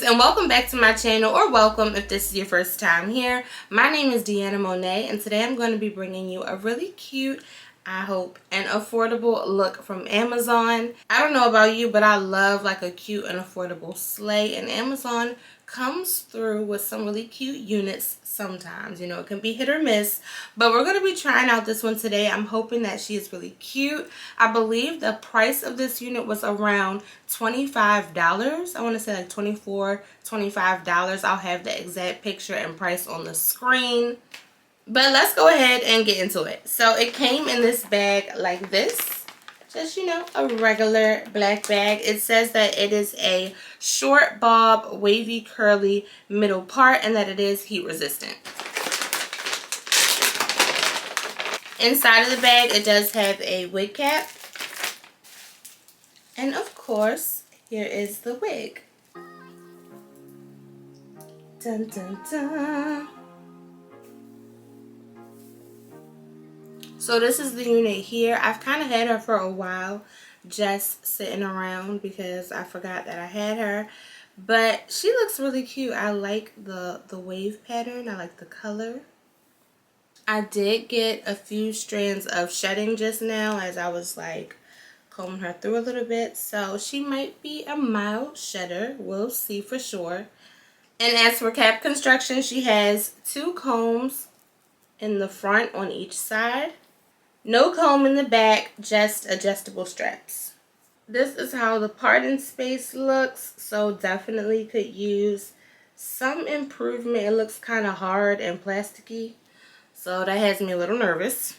and welcome back to my channel, or welcome if this is your first time here. My name is Deanna Monet, and today I'm going to be bringing you a really cute, I hope, and affordable look from Amazon. I don't know about you, but I love like a cute and affordable sleigh, and Amazon comes through with some really cute units sometimes. You know, it can be hit or miss, but we're going to be trying out this one today. I'm hoping that she is really cute. I believe the price of this unit was around $25. I want to say like $24, $25. I'll have the exact picture and price on the screen. But let's go ahead and get into it. So it came in this bag like this. Just, you know, a regular black bag. It says that it is a short bob, wavy, curly middle part, and that it is heat resistant. Inside of the bag, it does have a wig cap. And of course, here is the wig. Dun, dun, dun. So this is the unit here. I've kind of had her for a while, just sitting around because I forgot that I had her. But she looks really cute. I like the wave pattern. I like the color. I did get a few strands of shedding just now as I was like combing her through a little bit. So she might be a mild shedder. We'll see for sure. And as for cap construction, she has 2 combs in the front on each side. No comb in the back, just adjustable straps. This is how the parting space looks, so definitely could use some improvement. It looks kind of hard and plasticky, so that has me a little nervous.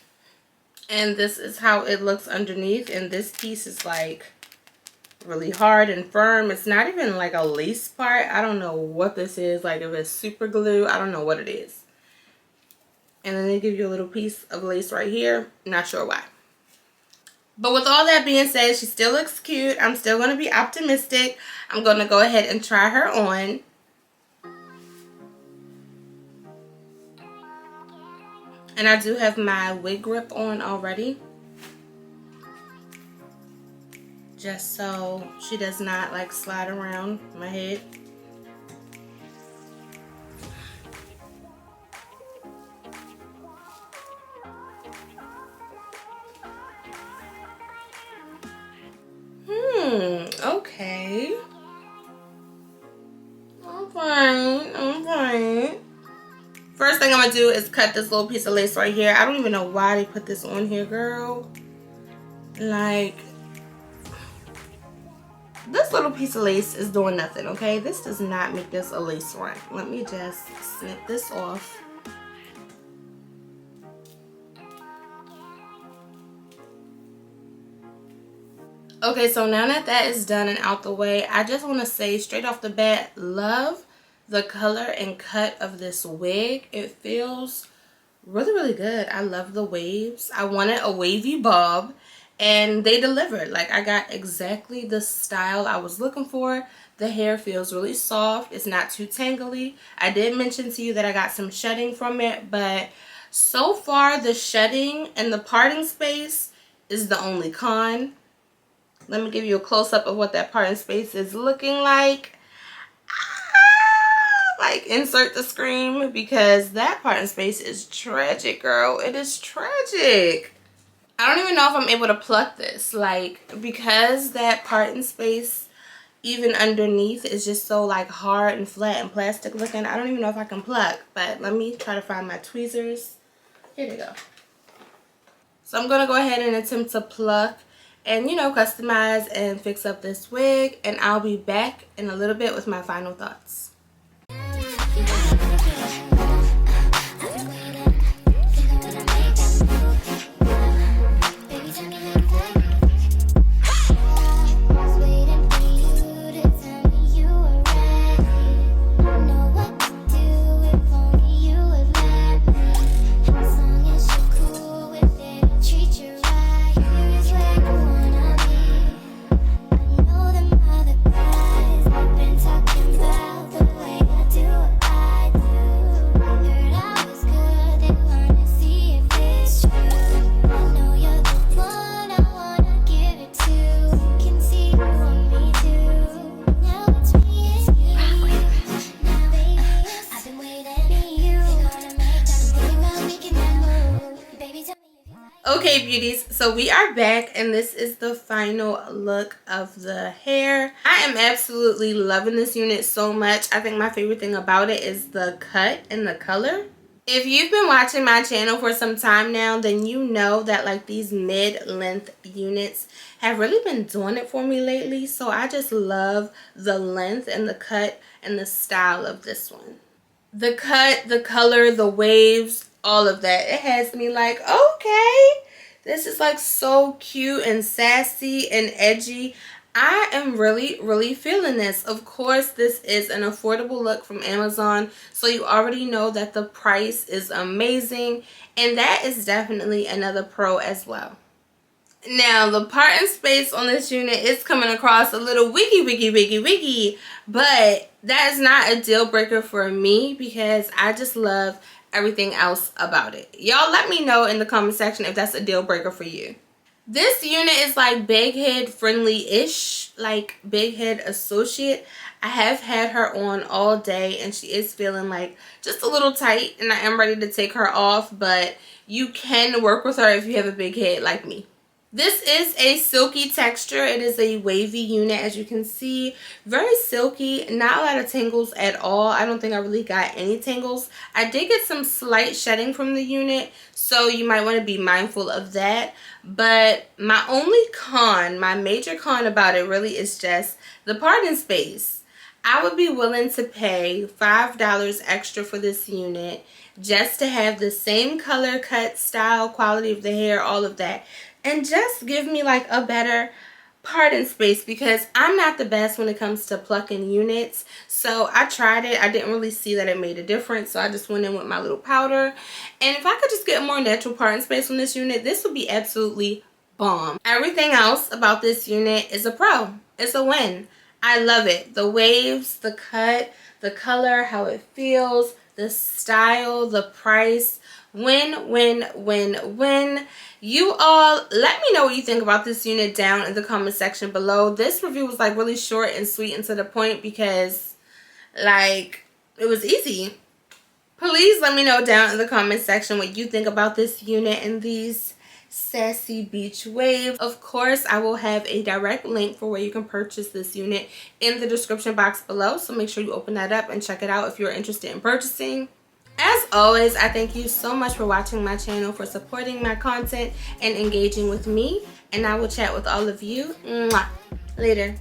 And this is how it looks underneath, and this piece is like really hard and firm. It's not even like a lace part. I don't know what this is, like if it's super glue, I don't know what it is. And then they give you a little piece of lace right here. Not sure why. But with all that being said, she still looks cute. I'm still going to be optimistic. I'm going to go ahead and try her on. And I do have my wig grip on already. Just so she does not like slide around my head. Okay. Alright. First thing I'm going to do is cut this little piece of lace right here. I don't even know why they put this on here, girl. Like, this little piece of lace is doing nothing, okay? This does not make this a lace front. Let me just snip this off. Okay, so now that that is done and out the way, I just want to say straight off the bat, love the color and cut of this wig. It feels really, really good. I love the waves. I wanted a wavy bob, and they delivered. Like, I got exactly the style I was looking for. The hair feels really soft. It's not too tangly. I did mention to you that I got some shedding from it, but so far the shedding and the parting space is the only con. Let me give you a close-up of what that parting space is looking like. Like, insert the scream, because that parting space is tragic, girl. It is tragic. I don't even know if I'm able to pluck this. Like, because that parting space, even underneath, is just so, like, hard and flat and plastic looking. I don't even know if I can pluck. But let me try to find my tweezers. Here they go. So I'm going to go ahead and attempt to pluck and, you know, customize and fix up this wig, and I'll be back in a little bit with my final thoughts. Been talking about the Okay, beauties, so we are back and this is the final look of the hair. I am absolutely loving this unit so much. I think my favorite thing about it is the cut and the color. If you've been watching my channel for some time now, then you know that like these mid-length units have really been doing it for me lately. So I just love the length and the cut and the style of this one. The cut, the color, the waves, all of that. It has me like, okay, this is like so cute and sassy and edgy. I am really feeling this. Of course, this is an affordable look from Amazon, so you already know that the price is amazing, and that is definitely another pro as well. Now, the part and space on this unit is coming across a little wiggy, but that is not a deal breaker for me because I just love everything else about it. Y'all let me know in the comment section if that's a deal breaker for you. This unit is like big head friendly-ish, like big head associate. I have had her on all day and she is feeling like just a little tight and I am ready to take her off, but you can work with her if you have a big head like me. This is a silky texture. It is a wavy unit, as you can see. Very silky, not a lot of tangles at all. I don't think I really got any tangles. I did get some slight shedding from the unit, so you might want to be mindful of that. But my only con, my major con about it really is just the parting space. I would be willing to pay $5 extra for this unit just to have the same color, cut, style, quality of the hair, all of that. And just give me like a better parting space because I'm not the best when it comes to plucking units. So I tried it. I didn't really see that it made a difference. So I just went in with my little powder. And if I could just get a more natural parting space on this unit, this would be absolutely bomb. Everything else about this unit is a pro. It's a win. I love it. The waves, the cut, the color, how it feels, the style, the price. Win, win, win, win. You all let me know what you think about this unit down in the comment section below. This review was like really short and sweet and to the point because like it was easy. Please let me know down in the comment section what you think about this unit and these sassy beach waves. Of course, I will have a direct link for where you can purchase this unit in the description box below, so make sure you open that up and check it out if you're interested in purchasing. As always, I thank you so much for watching my channel, for supporting my content and engaging with me, and I will chat with all of you later.